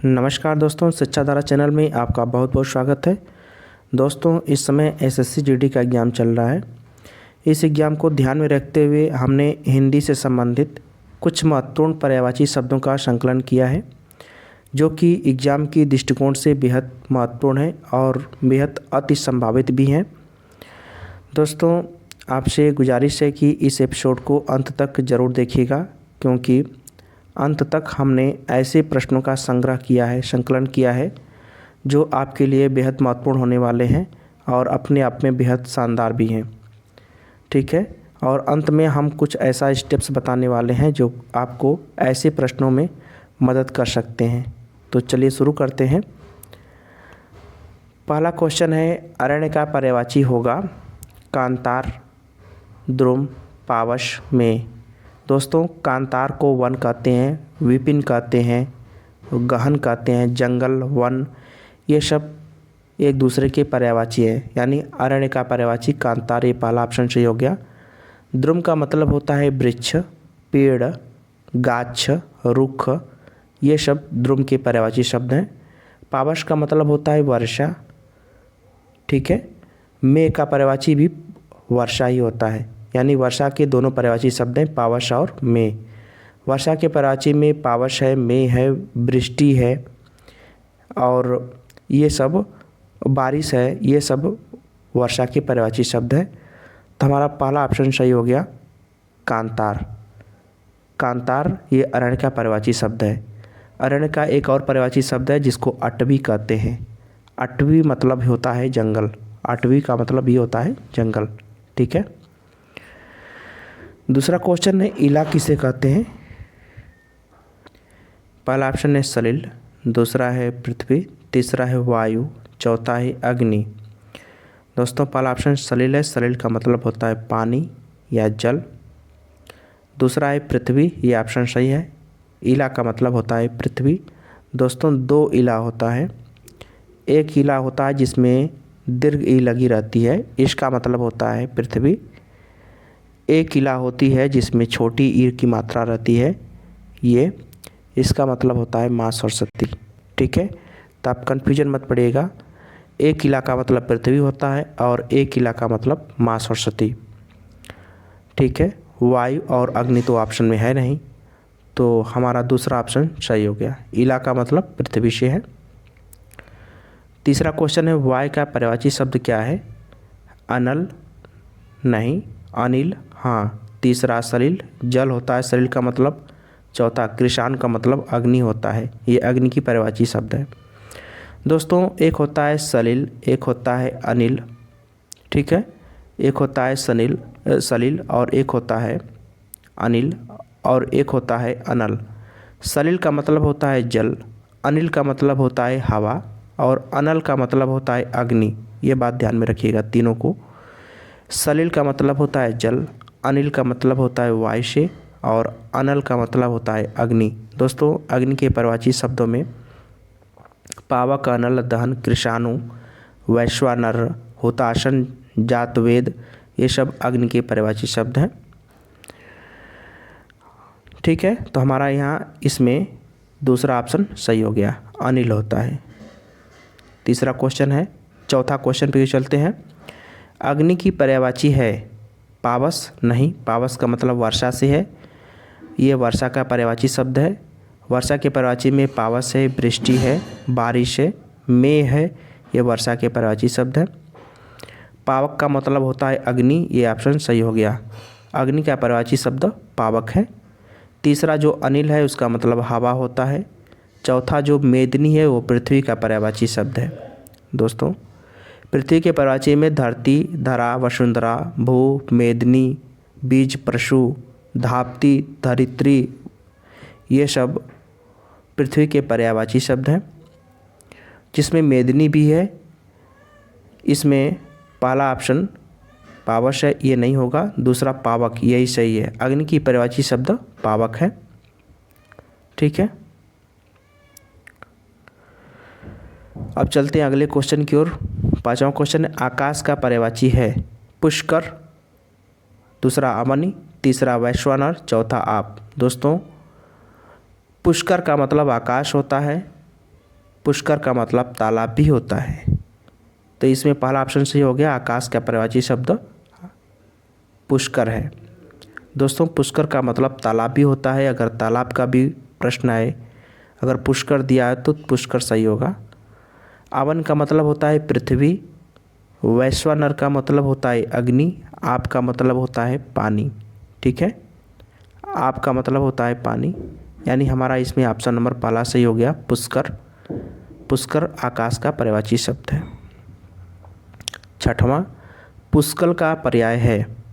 नमस्कार दोस्तों, शिक्षा धारा चैनल में आपका बहुत बहुत स्वागत है। दोस्तों, इस समय एसएससी जीडी का एग्ज़ाम चल रहा है। इस एग्ज़ाम को ध्यान में रखते हुए हमने हिंदी से संबंधित कुछ महत्वपूर्ण पर्यायवाची शब्दों का संकलन किया है, जो कि एग्ज़ाम की दृष्टिकोण से बेहद महत्वपूर्ण है और बेहद अति संभावित भी हैं। दोस्तों, आपसे गुजारिश है कि इस एपिसोड को अंत तक ज़रूर देखिएगा, क्योंकि अंत तक हमने ऐसे प्रश्नों का संकलन किया है जो आपके लिए बेहद महत्वपूर्ण होने वाले हैं और अपने आप में बेहद शानदार भी हैं। ठीक है, और अंत में हम कुछ ऐसा स्टेप्स बताने वाले हैं जो आपको ऐसे प्रश्नों में मदद कर सकते हैं। तो चलिए शुरू करते हैं। पहला क्वेश्चन है, अरण्य का पर्यायवाची होगा कांतार, द्रुम, पावश, में। दोस्तों, कांतार को वन कहते हैं, विपिन कहते हैं, गहन कहते हैं, जंगल, वन, ये सब एक दूसरे के पर्यायवाची है। यानी अरण्य का पर्यायवाची कांतार, ये पहला ऑप्शन सही हो गया। द्रुम का मतलब होता है वृक्ष, पेड़, गाछ, रुख, ये सब द्रुम के पर्यायवाची शब्द हैं। पावश का मतलब होता है वर्षा। ठीक है, में का पर्यायवाची भी वर्षा ही होता है। यानी वर्षा के दोनों पर्यायवाची शब्द हैं, पावश और में। वर्षा के पर्यायवाची में पावश है, में है, वृष्टि है, और ये सब बारिश है, ये सब वर्षा के पर्यायवाची शब्द है। तो हमारा पहला ऑप्शन सही हो गया, कांतार। कांतार ये अरण्य का पर्यायवाची शब्द है। अरण्य का एक और पर्यायवाची शब्द है जिसको अटवी कहते हैं। अटवी मतलब होता है जंगल। अटवी का मतलब ये होता है जंगल। ठीक है, दूसरा क्वेश्चन है, इला किसे कहते हैं? पहला ऑप्शन है सलिल, दूसरा है पृथ्वी, तीसरा है वायु, चौथा है अग्नि। दोस्तों, पहला ऑप्शन सलिल है। सलिल का मतलब होता है पानी या जल। दूसरा है पृथ्वी, ये ऑप्शन सही है। इला का मतलब होता है पृथ्वी। दोस्तों, दो इला होता है। एक इला होता है जिसमें दीर्घ ई लगी रहती है, इसका मतलब होता है पृथ्वी। एक इला होती है जिसमें छोटी ई की मात्रा रहती है, ये इसका मतलब होता है माँ सरस्वती। ठीक है, तो आप कन्फ्यूजन मत पड़िएगा। एक इला का मतलब पृथ्वी होता है और एक इला का मतलब माँ सरस्वती। ठीक है, वायु और अग्नि तो ऑप्शन में है नहीं, तो हमारा दूसरा ऑप्शन सही हो गया। इला का मतलब पृथ्वी से है। तीसरा क्वेश्चन है, वायु का पर्यायवाची शब्द क्या है? अनल, नहीं। अनिल, हाँ। तीसरा सलिल, जल होता है सलिल का मतलब। चौथा कृषाण का मतलब अग्नि होता है, ये अग्नि की पर्यायवाची शब्द है। दोस्तों, एक होता है सलिल, एक होता है अनिल। ठीक है, एक होता है सलिल और एक होता है अनिल और एक होता है अनल। सलिल का मतलब होता है जल, अनिल का मतलब होता है हवा और अनल का मतलब होता है अग्नि। ये बात ध्यान में रखिएगा तीनों को। सलिल का मतलब होता है जल, अनिल का मतलब होता है वायु से और अनल का मतलब होता है अग्नि। दोस्तों, अग्नि के पर्यायवाची शब्दों में पावक, अनल, दहन, कृषाणु, वैश्वानर, हुताशन, जातवेद, ये सब अग्नि के पर्यायवाची शब्द हैं। ठीक है, तो हमारा यहाँ इसमें दूसरा ऑप्शन सही हो गया, अनिल होता है। तीसरा क्वेश्चन है, चौथा क्वेश्चन पे चलते हैं। अग्नि की पर्यायवाची है पावस, नहीं। पावस का मतलब वर्षा से है, ये वर्षा का पर्यायवाची शब्द है। वर्षा के पर्यायवाची में पावस है, वृष्टि है, बारिश है, में है, ये वर्षा के पर्यायवाची शब्द है। पावक का मतलब होता है अग्नि, ये ऑप्शन सही हो गया। अग्नि का पर्यायवाची शब्द पावक है। तीसरा जो अनिल है उसका मतलब हवा होता है। चौथा जो मेदिनी है वो पृथ्वी का पर्यायवाची शब्द है। दोस्तों, पृथ्वी के पर्यायवाची में धरती, धरा, वसुंधरा, भू, मेदिनी, बीज, परशु, धाप्ती, धरित्री, ये सब पृथ्वी के पर्यायवाची शब्द हैं, जिसमें मेदिनी भी है। इसमें पहला ऑप्शन पावश है, ये नहीं होगा। दूसरा पावक, यही सही है। अग्नि की पर्यायवाची शब्द पावक है। ठीक है, अब चलते हैं अगले क्वेश्चन की ओर। पांचवा क्वेश्चन है, आकाश का पर्यायवाची है पुष्कर, दूसरा अमनि, तीसरा वैश्वानर, चौथा आप। दोस्तों, पुष्कर का मतलब आकाश होता है पुष्कर का मतलब तालाब भी होता है। तो इसमें पहला ऑप्शन सही हो गया, आकाश का पर्यायवाची शब्द पुष्कर है। दोस्तों पुष्कर का मतलब तालाब भी होता है। अगर तालाब का भी प्रश्न आए, अगर पुष्कर दिया है तो पुष्कर सही होगा। आवन का मतलब होता है पृथ्वी, वैश्वानर का मतलब होता है अग्नि, आप का मतलब होता है पानी। ठीक है, आप का मतलब होता है पानी, यानी हमारा इसमें ऑप्शन नंबर पहला सही हो गया, पुष्कर। पुष्कर आकाश का पर्यायवाची शब्द है। छठवां, पुष्कल का पर्याय है।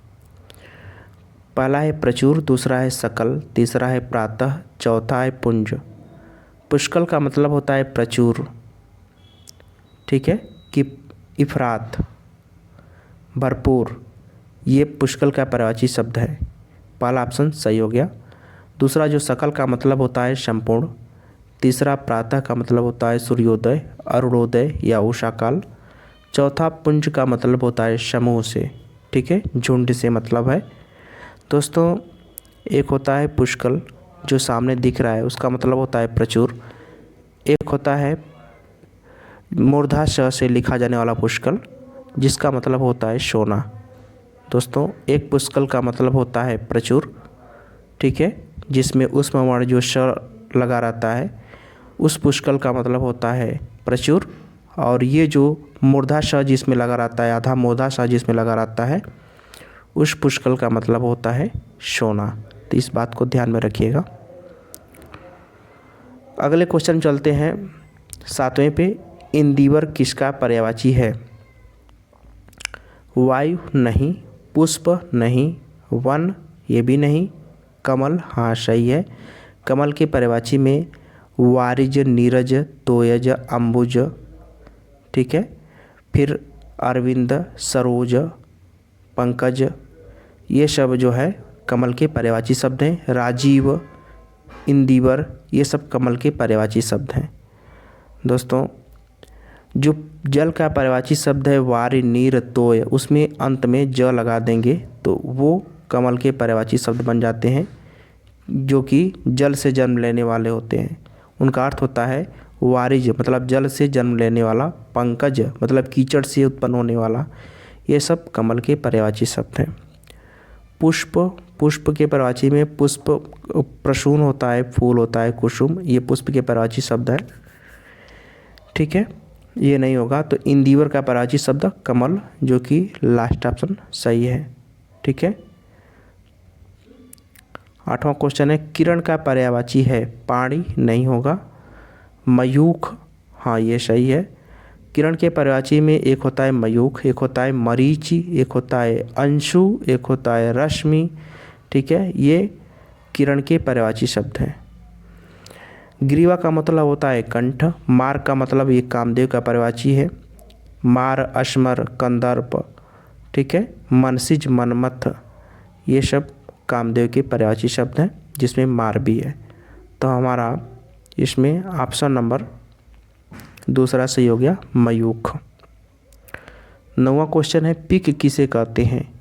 पहला है प्रचुर, दूसरा है सकल, तीसरा है प्रातः, चौथा है पुंज। पुष्कल का मतलब होता है प्रचुर। ठीक है, कि इफरात, भरपूर, ये पुष्कल का पर्यायवाची शब्द है। पहला ऑप्शन सही हो गया। दूसरा जो सकल का मतलब होता है संपूर्ण, तीसरा प्रातः का मतलब होता है सूर्योदय, अरुणोदय या उषा काल, चौथा पुंज का मतलब होता है समूह से। ठीक है, झुंड से मतलब है। दोस्तों एक होता है पुष्कल जो सामने दिख रहा है, उसका मतलब होता है प्रचुर। एक होता है मूर्धा श से लिखा जाने वाला पुष्कल, जिसका मतलब होता है सोना। दोस्तों एक पुष्कल का मतलब होता है प्रचुर। ठीक है, जिसमें उष्म वर्ण जो श लगा रहता है, उस पुष्कल का मतलब होता है प्रचुर। और ये जो मूर्धा श जिसमें लगा रहता है, आधा मूर्धा श जिसमें लगा रहता है, उस पुष्कल का मतलब होता है सोना। तो इस बात को ध्यान में रखिएगा। अगले क्वेश्चन चलते हैं 7वें पे। इंदिवर किसका पर्यायवाची है? वायु नहीं, पुष्प नहीं, वन ये भी नहीं, कमल हाँ सही है। कमल के पर्यायवाची में वारिज, नीरज, तोयज, अम्बुज। ठीक है, फिर अरविंद, सरोज, पंकज, ये सब जो है कमल के पर्यायवाची शब्द हैं। राजीव, इंदिवर, ये सब कमल के पर्यायवाची शब्द हैं। दोस्तों जो जल का पर्यायवाची शब्द है वारि, नीर, तोय, उसमें अंत में ज लगा देंगे तो वो कमल के पर्यायवाची शब्द बन जाते हैं, जो कि जल से जन्म लेने वाले होते हैं। उनका अर्थ होता है वारिज मतलब जल से जन्म लेने वाला, पंकज मतलब कीचड़ से उत्पन्न होने वाला। ये सब कमल के पर्यायवाची शब्द हैं। पुष्प, पुष्प के पर्यायवाची में पुष्प प्रसून होता है, फूल होता है, कुसुम, ये पुष्प के पर्यायवाची शब्द है। ठीक है, ये नहीं होगा। तो इंदिवर का पर्यायवाची शब्द कमल, जो कि लास्ट ऑप्शन सही है। ठीक है, 8वां क्वेश्चन है किरण का पर्यायवाची है। पानी नहीं होगा, मयूख हाँ ये सही है। किरण के पर्यायवाची में एक होता है मयूख, एक होता है मरीचि, एक होता है अंशु, एक होता है रश्मि। ठीक है, ये किरण के पर्यायवाची शब्द हैं। ग्रीवा का मतलब होता है कंठ। मार का मतलब ये कामदेव का पर्यायवाची है। मार, अश्मर, कंदर्प। ठीक है, मनसिज, मनमथ, ये सब कामदेव के पर्यायवाची शब्द हैं, जिसमें मार भी है। तो हमारा इसमें ऑप्शन नंबर दूसरा सही हो गया, मयूख। 9वां क्वेश्चन है पिक किसे कहते हैं?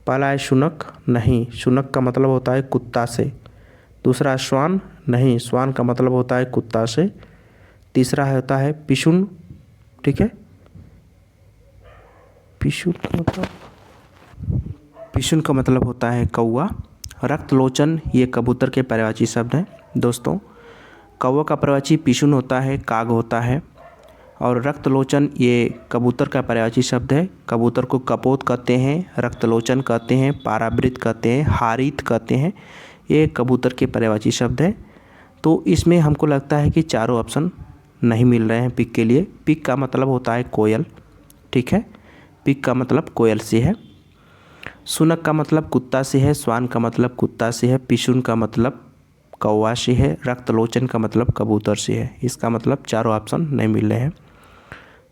पहला है शुनक, नहीं, शुनक का मतलब होता है कुत्ता से। दूसरा श्वान, नहीं, श्वान का मतलब होता है कुत्ता से। तीसरा होता है पिशुन। ठीक है, पिशुन का मतलब होता है कौवा। रक्तलोचन ये कबूतर के पर्यायवाची शब्द हैं। दोस्तों कौवा का पर्यायवाची पिशुन होता है, काग होता है। और रक्तलोचन ये कबूतर का पर्यायवाची शब्द है। कबूतर को कपोत कहते हैं, रक्तलोचन कहते हैं, पारावृत कहते हैं, हारित कहते हैं। ये कबूतर के पर्यायवाची शब्द है। तो इसमें हमको लगता है कि चारों ऑप्शन नहीं मिल रहे हैं पिक के लिए। पिक का मतलब होता है कोयल। ठीक है, पिक का मतलब कोयल से है। शुनक का मतलब कुत्ता से है, श्वान का मतलब कुत्ता से है, पिशुन का मतलब कौवा से है, रक्तलोचन का मतलब कबूतर से है। इसका मतलब चारों ऑप्शन नहीं मिल रहे हैं।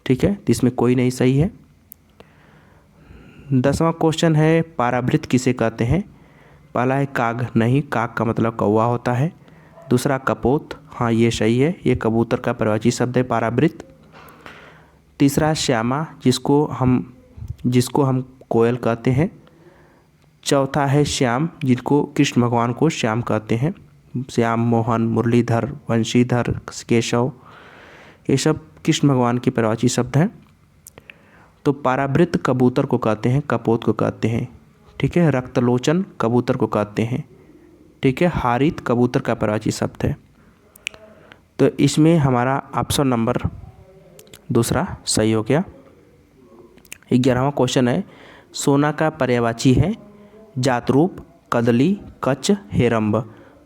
ठीक है, इसमें कोई नहीं सही है। 10वां क्वेश्चन है पारावृत किसे कहते हैं? पहला है काग, नहीं, काग का मतलब कौवा होता है। दूसरा कपोत, हाँ ये सही है, ये कबूतर का पर्यायवाची शब्द है पारावृत। तीसरा श्यामा, जिसको हम कोयल कहते हैं। चौथा है श्याम, जिनको कृष्ण भगवान को श्याम कहते हैं। श्याम, मोहन, मुरलीधर, वंशीधर, केशव, ये सब कृष्ण भगवान के पर्यायवाची शब्द हैं। तो पारावृत कबूतर को कहते हैं, कपोत को कहते हैं, ठीक है। रक्तलोचन कबूतर को कहते हैं, ठीक है। हारित कबूतर का पर्यायवाची शब्द है। तो इसमें हमारा ऑप्शन नंबर दूसरा सही हो गया। 11वां क्वेश्चन है, सोना का पर्यायवाची है जातरूप, कदली, कच्छ, हेरंब।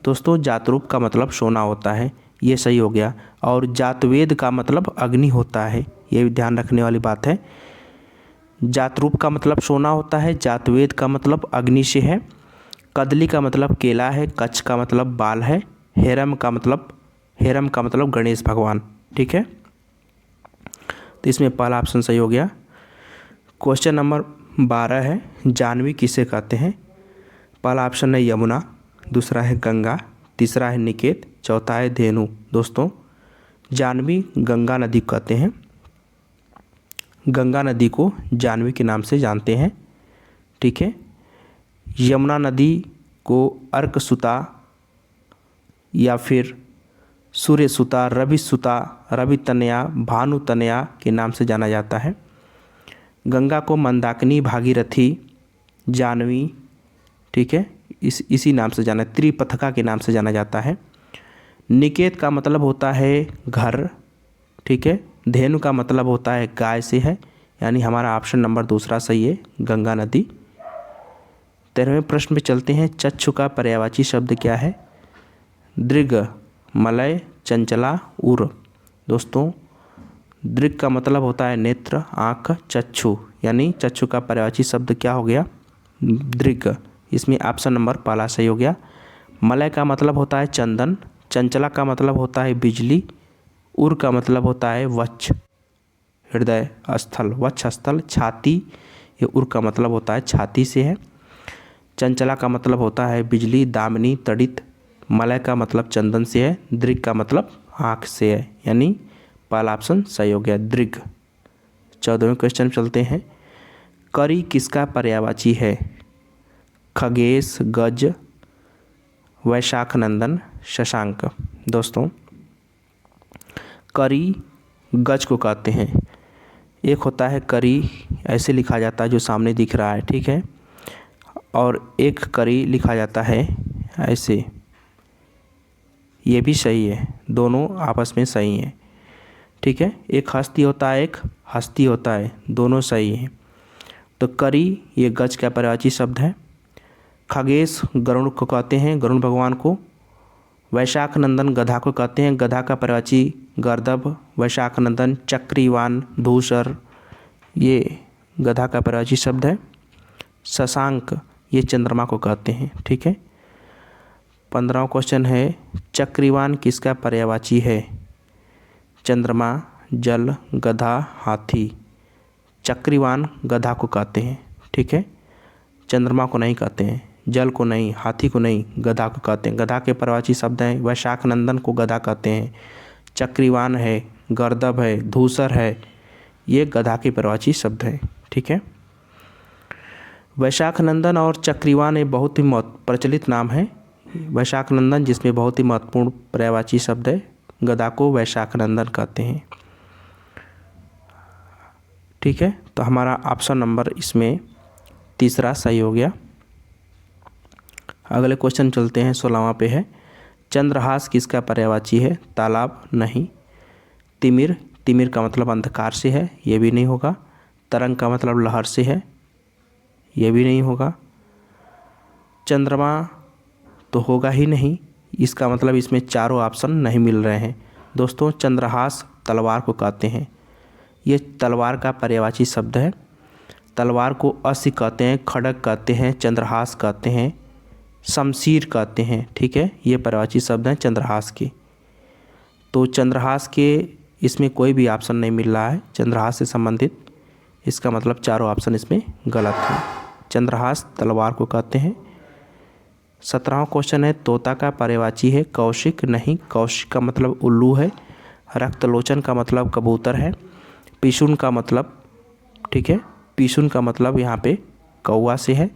दोस्तों जातरूप का मतलब सोना होता है, ये सही हो गया। और जातवेद का मतलब अग्नि होता है, ये भी ध्यान रखने वाली बात है। जातरूप का मतलब सोना होता है, जातवेद का मतलब अग्नि से है, कदली का मतलब केला है, कच्छ का मतलब बाल है, हेरम का मतलब गणेश भगवान, ठीक है। तो इसमें पहला ऑप्शन सही हो गया। क्वेश्चन नंबर 12 है, जानवी किसे कहते हैं। पहला ऑप्शन है यमुना, दूसरा है गंगा, तीसरा है निकेत, चौथा है धेनु। दोस्तों जानवी गंगा नदी को कहते हैं, गंगा नदी को जानवी के नाम से जानते हैं, ठीक है। यमुना नदी को अर्कसुता या फिर सूर्यसुता, रविसुता, रवितनया, भानुतनया के नाम से जाना जाता है। गंगा को मंदाकिनी, भागीरथी, जानवी, ठीक है, इसी नाम से जाना, त्रिपथका के नाम से जाना जाता है। निकेत का मतलब होता है घर, ठीक है। धेनु का मतलब होता है गाय से है, यानी हमारा ऑप्शन नंबर दूसरा सही है, गंगा नदी। 13वें प्रश्न पे चलते हैं, चक्षु का पर्यायवाची शब्द क्या है। दृग, मलय, चंचला, उर। दोस्तों दृग का मतलब होता है नेत्र, आँख, चक्षु, यानी चक्षु का पर्यायवाची शब्द क्या हो गया, दृग। इसमें ऑप्शन नंबर पहला सही हो गया। मलय का मतलब होता है चंदन, चंचला का मतलब होता है बिजली, उर का मतलब होता है वक्ष, हृदय स्थल, वक्ष स्थल, छाती, ये उर का मतलब होता है छाती से है। चंचला का मतलब होता है बिजली, दामिनी, तड़ित। मलय का मतलब चंदन से है, दृग का मतलब आँख से है, यानी पहला ऑप्शन सही हो गया, दृग। 14वें क्वेश्चन चलते हैं, करी किसका पर्यायवाची है। खगेश, गज, वैशाख नंदन, शशांक। दोस्तों करी गज को कहते हैं। एक होता है करी, ऐसे लिखा जाता है जो सामने दिख रहा है, ठीक है, और एक करी लिखा जाता है ऐसे, ये भी सही है, दोनों आपस में सही हैं, ठीक है। एक हस्ती होता है, एक हस्ती होता है, दोनों सही हैं। तो करी ये गज का पर्यायवाची शब्द है। खगेश गरुड़ को कहते हैं, गरुड़ भगवान को। वैशाख नंदन गधा को कहते हैं, गधा का पर्यायवाची गर्दभ। वैशाख नंदन, चक्रीवान, धूसर, ये गधा का पर्यायवाची शब्द है। शशांक ये चंद्रमा को कहते हैं, ठीक है। 15वां क्वेश्चन है, चक्रीवान किसका पर्यायवाची है। चंद्रमा, जल, गधा, हाथी। चक्रीवान गधा को कहते हैं, ठीक है, चंद्रमा को नहीं कहते हैं, जल को नहीं, हाथी को नहीं, गधा को कहते हैं। गधा के पर्यायवाची शब्द हैं, वैशाख नंदन को गधा कहते हैं, चक्रीवान है, गर्दभ है, धूसर है, ये गधा के पर्यायवाची शब्द हैं, ठीक है। वैशाख नंदन और चक्रीवान ये बहुत ही प्रचलित नाम है। वैशाख नंदन जिसमें बहुत ही महत्वपूर्ण पर्यायवाची शब्द है, गधा को वैशाख नंदन कहते हैं, ठीक है। तो हमारा ऑप्शन नंबर इसमें तीसरा सही हो गया। अगले क्वेश्चन चलते हैं, 16वां पे है, चंद्रहास किसका पर्यायवाची है। तालाब नहीं। तिमिर, तिमिर का मतलब अंधकार से है, ये भी नहीं होगा। तरंग का मतलब लहर से है, ये भी नहीं होगा। चंद्रमा तो होगा ही नहीं, इसका मतलब इसमें चारों ऑप्शन नहीं मिल रहे हैं। दोस्तों चंद्रहास तलवार को कहते हैं, ये तलवार का पर्यायवाची शब्द है। तलवार को अस्य कहते हैं, खड़ग कहते हैं, चंद्रहास कहते हैं, शमशीर कहते हैं, ठीक है, ये पर्यायवाची शब्द हैं चंद्रहास के। तो चंद्रहास के इसमें कोई भी ऑप्शन नहीं मिल रहा है चंद्रहास से संबंधित, इसका मतलब चारों ऑप्शन इसमें गलत हैं। चंद्रहास तलवार को कहते हैं। 17वां क्वेश्चन है, तोता का पर्यायवाची है। कौशिक नहीं, कौशिक का मतलब उल्लू है। रक्तलोचन का मतलब कबूतर है। पिशुन का मतलब, ठीक है, पिशुन का मतलब यहाँ पे कौवा से है।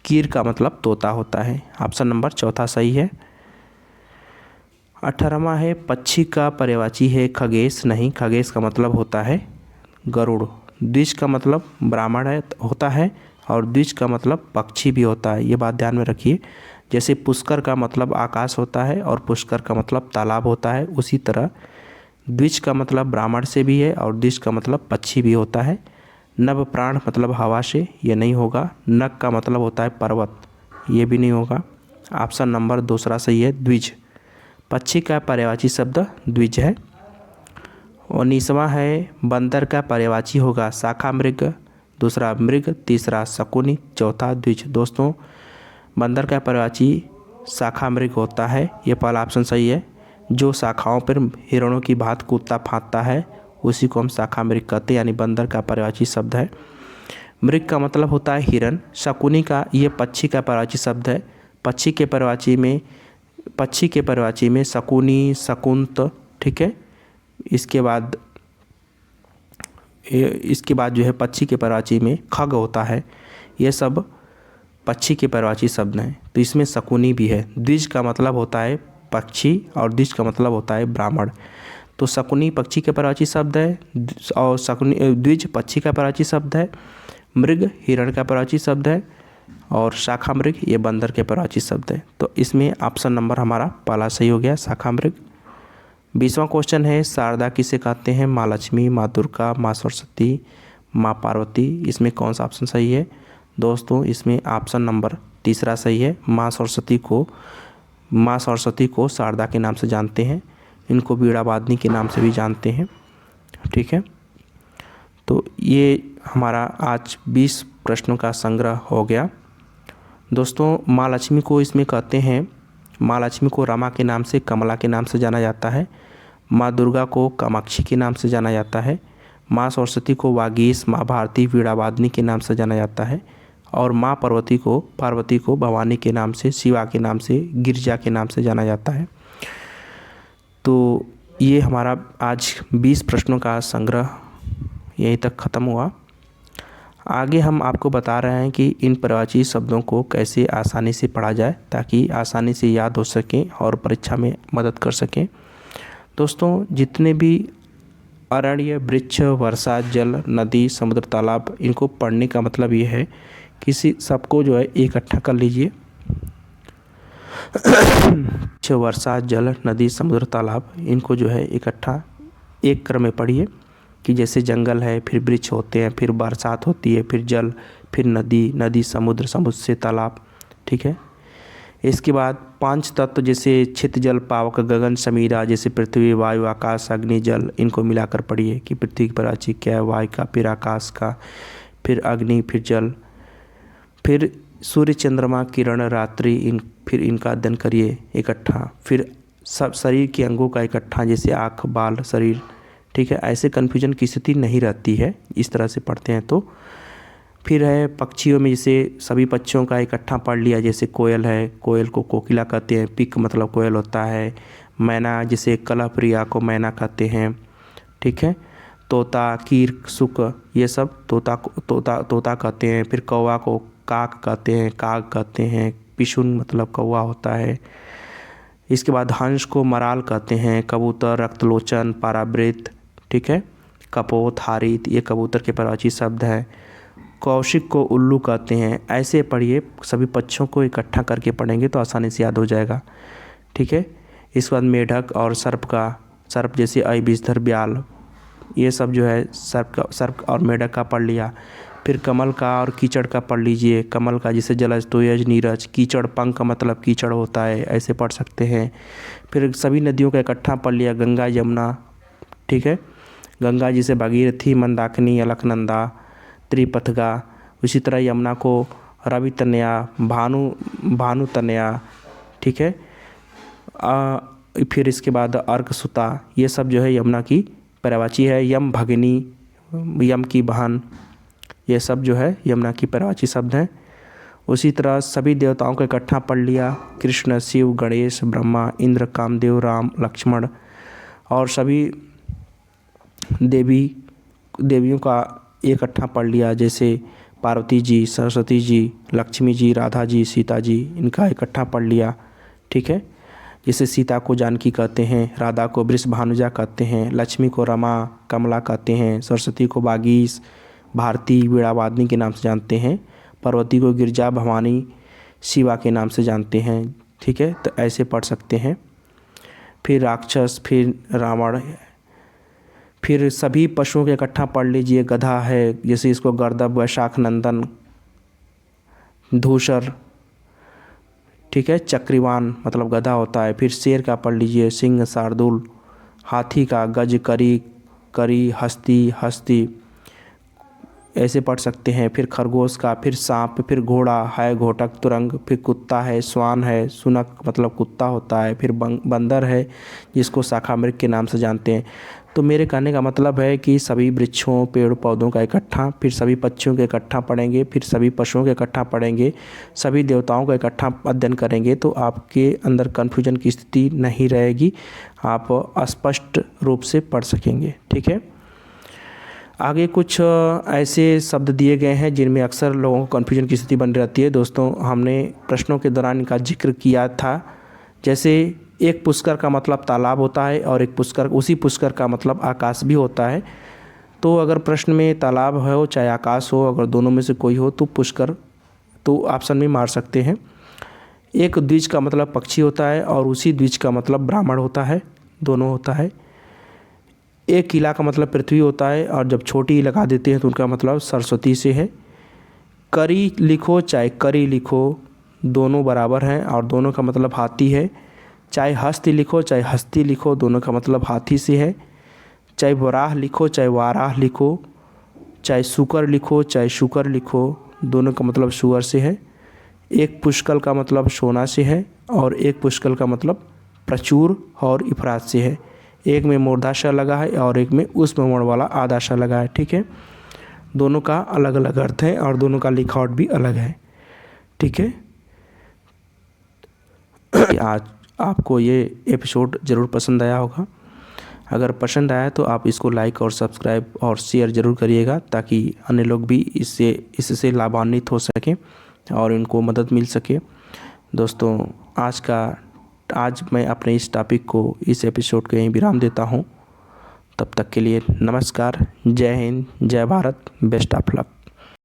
कीर का मतलब तोता होता है। ऑप्शन नंबर चौथा सही है। 18वां है पक्षी का पर्यायवाची है खगेश, नहीं, खगेश का मतलब होता है गरुड़। द्विज का मतलब ब्राह्मण होता है और द्विज का मतलब पक्षी भी होता है, ये बात ध्यान में रखिए। जैसे पुष्कर का मतलब आकाश होता है और पुष्कर का मतलब तालाब होता है, उसी तरह द्विज का मतलब ब्राह्मण से भी है और द्विज का मतलब पक्षी भी होता है। नभ प्राण मतलब हवा से, ये नहीं होगा। नग का मतलब होता है पर्वत, ये भी नहीं होगा। ऑप्शन नंबर दूसरा सही है, द्विज। पक्षी का पर्यायवाची शब्द द्विज है। 19वां है बंदर का पर्यायवाची होगा शाखा मृग, दूसरा मृग, तीसरा शकुनी, चौथा द्विज। दोस्तों बंदर का पर्यायवाची शाखा मृग होता है, ये पहला ऑप्शन सही है। जो शाखाओं पर हिरणों की भांत कूदता फांदता है उसी को हम शाखा मृग कहते हैं, यानी बंदर का पर्यायवाची शब्द है। मृग का मतलब होता है हिरण। शकुनी का ये पक्षी का पर्यायवाची शब्द है। पक्षी के पर्यायवाची में शकुनी, शकुंत, ठीक है। इसके बाद जो है पक्षी के पर्यायवाची में खग होता है। ये सब पक्षी के पर्यायवाची शब्द हैं, तो इसमें शकुनी भी है। द्विज का मतलब होता है पक्षी और द्विज का मतलब होता है ब्राह्मण। तो शकुनी पक्षी का पर्यायवाची शब्द है और द्विज पक्षी का पर्यायवाची शब्द है। मृग हिरण का पर्यायवाची शब्द है और शाखा मृग ये बंदर के पर्यायवाची शब्द है। तो इसमें ऑप्शन नंबर हमारा पहला सही हो गया, शाखा मृग। 20वां क्वेश्चन है शारदा किसे कहते हैं? माँ लक्ष्मी, माँ दुर्गा, माँ सरस्वती, माँ पार्वती। इसमें कौन सा ऑप्शन सही है? दोस्तों इसमें ऑप्शन नंबर तीसरा सही है। माँ सरस्वती को शारदा के नाम से जानते हैं, इनको वीणावादिनी के नाम से भी जानते हैं, ठीक है। तो ये हमारा आज 20 प्रश्नों का संग्रह हो गया। दोस्तों माँ लक्ष्मी को इसमें कहते हैं, माँ लक्ष्मी को रमा के नाम से, कमला के नाम से जाना जाता है। माँ दुर्गा को कामाक्षी के नाम से जाना जाता है। माँ सरस्वती को वागीश, माँ भारती, वीणावादिनी के नाम से जाना जाता है। और माँ पार्वती को भवानी के नाम से, शिवा के नाम से, गिरजा के नाम से जाना जाता है। तो ये हमारा आज 20 प्रश्नों का संग्रह यहीं तक ख़त्म हुआ। आगे हम आपको बता रहे हैं कि इन पर्यायवाची शब्दों को कैसे आसानी से पढ़ा जाए ताकि आसानी से याद हो सकें और परीक्षा में मदद कर सकें। दोस्तों जितने भी अरण्य, वृक्ष, वर्षा, जल, नदी, समुद्र, तालाब, इनको पढ़ने का मतलब ये है किसी सबको जो है इकट्ठा कर लीजिए। वर्षा, जल, नदी, समुद्र, तालाब, इनको जो है इकट्ठा एक क्रम में पढ़िए कि जैसे जंगल है, फिर वृक्ष होते हैं, फिर बरसात होती है, फिर जल, फिर नदी, समुद्र, समुद्र से तालाब, ठीक है। इसके बाद 5 तत्व जैसे छित, जल, पावक, गगन, समीरा, जैसे पृथ्वी, वायु, आकाश, अग्नि, जल, इनको मिलाकर पढ़िए कि पृथ्वी की पर्यायवाची क्या है, वायु का, फिर आकाश का, फिर अग्नि, फिर जल, फिर सूर्य, चंद्रमा, किरण, रात्रि, फिर इनका अध्ययन करिए इकट्ठा। फिर सब शरीर के अंगों का इकट्ठा जैसे आँख, बाल, शरीर, ठीक है। ऐसे कन्फ्यूजन की स्थिति नहीं रहती है, इस तरह से पढ़ते हैं तो। फिर है पक्षियों में जैसे सभी पक्षियों का इकट्ठा पढ़ लिया, जैसे कोयल है, कोयल को कोकिला कहते हैं, पिक मतलब कोयल होता है। मैना जैसे कलहप्रिया को मैना कहते हैं, ठीक है। तोता, कीर, सुक, ये सब तोता कहते हैं। फिर कौवा को काक कहते हैं, काग कहते हैं। पिशुन मतलब कौवा होता है। इसके बाद हंस को मराल कहते हैं। कबूतर, रक्तलोचन, पारावृत, ठीक है। कपोत, हारित, ये कबूतर के पर्यायवाची शब्द है। कौशिक को उल्लू कहते हैं। ऐसे पढ़िए, सभी पक्षियों को इकट्ठा करके पढ़ेंगे तो आसानी से याद हो जाएगा, ठीक है। इसके बाद मेढक और सर्प जैसे अय, विषधर, ब्याल, ये सब जो है सर्प और मेढक का पढ़ लिया। फिर कमल का और कीचड़ का पढ़ लीजिए। कमल का जैसे जलज, तोयज, नीरज, कीचड़, पंख मतलब कीचड़ होता है, ऐसे पढ़ सकते हैं। फिर सभी नदियों का इकट्ठा पढ़ लिया, गंगा, यमुना, ठीक है। गंगा जैसे भागीरथी, मंदाकिनी, अलकनंदा, त्रिपथगा। उसी तरह यमुना को रवि तनया, भानु तनया, ठीक है। फिर इसके बाद अर्कसुता, ये सब जो है यमुना की पर्यायवाची है। यम भगिनी, यम की बहन, ये सब जो है यमुना की पर्यायवाची शब्द हैं। उसी तरह सभी देवताओं को इकट्ठा पढ़ लिया, कृष्ण, शिव, गणेश, ब्रह्मा, इंद्र, कामदेव, राम, लक्ष्मण, और सभी देवियों का इकट्ठा पढ़ लिया, जैसे पार्वती जी, सरस्वती जी, लक्ष्मी जी, राधा जी, सीता जी, इनका इकट्ठा पढ़ लिया, ठीक है। जैसे सीता को जानकी कहते हैं, राधा को वृषभानुजा कहते हैं, लक्ष्मी को रमा कमला कहते हैं, सरस्वती को बागीश, भारती वीणावादिनी के नाम से जानते हैं, पार्वती को गिरजा भवानी शिवा के नाम से जानते हैं। ठीक है, तो ऐसे पढ़ सकते हैं। फिर राक्षस, फिर रावण, फिर सभी पशुओं के इकट्ठा पढ़ लीजिए। गधा है, जैसे इसको गर्दभ, वैशाख नंदन, धूसर, ठीक है, चक्रिवान मतलब गधा होता है। फिर शेर का पढ़ लीजिए, सिंह, शार्दूल, हाथी का गज, करी, करी, हस्ती, हस्ती, ऐसे पढ़ सकते हैं। फिर खरगोश का, फिर सांप, फिर घोड़ा है, घोटक, तुरंग, फिर कुत्ता है, श्वान है, सुनक मतलब कुत्ता होता है, फिर बंदर है जिसको शाखा मृग के नाम से जानते हैं। तो मेरे कहने का मतलब है कि सभी वृक्षों, पेड़ पौधों का इकट्ठा, फिर सभी पक्षियों के इकट्ठा पढ़ेंगे, फिर सभी पशुओं के इकट्ठा पढ़ेंगे, सभी देवताओं का इकट्ठा अध्ययन करेंगे, तो आपके अंदर कन्फ्यूजन की स्थिति नहीं रहेगी, आप स्पष्ट रूप से पढ़ सकेंगे। ठीक है, आगे कुछ ऐसे शब्द दिए गए हैं जिनमें अक्सर लोगों को कन्फ्यूजन की स्थिति बनी रहती है। दोस्तों, हमने प्रश्नों के दौरान इनका जिक्र किया था। जैसे एक पुष्कर का मतलब तालाब होता है और एक पुष्कर, उसी पुष्कर का मतलब आकाश भी होता है। तो अगर प्रश्न में तालाब हो चाहे आकाश हो, अगर दोनों में से कोई हो तो पुष्कर, तो ऑप्शन में मार सकते हैं। एक द्विज का मतलब पक्षी होता है और उसी द्विज का मतलब ब्राह्मण होता है, दोनों होता है। एक किला का मतलब पृथ्वी होता है और जब छोटी लगा देते हैं तो उनका मतलब सरस्वती से है। करी लिखो चाहे करी लिखो, दोनों बराबर हैं और दोनों का मतलब हाथी है। चाहे हस्ती लिखो चाहे हस्ती लिखो, दोनों का मतलब हाथी से है। चाहे वराह लिखो चाहे वाराह लिखो, चाहे शुकर लिखो चाहे शुकर लिखो, दोनों का मतलब शुगर से है। एक पुष्कल का मतलब सोना से है और एक पुष्कल का मतलब प्रचुर और इफरात से है। एक में मूर्धाशय लगा है और एक में उसमें मोड़ वाला आदाशय लगा है। ठीक है, दोनों का अलग अलग अर्थ है और दोनों का लिखावट भी अलग है। ठीक है, आज आपको ये एपिसोड ज़रूर पसंद आया होगा। अगर पसंद आया तो आप इसको लाइक और सब्सक्राइब और शेयर ज़रूर करिएगा, ताकि अन्य लोग भी इससे लाभान्वित हो सकें और इनको मदद मिल सके। दोस्तों, आज मैं अपने इस टॉपिक को, इस एपिसोड को यहीं विराम देता हूँ। तब तक के लिए नमस्कार, जय हिंद, जय भारत, बेस्ट ऑफ लक।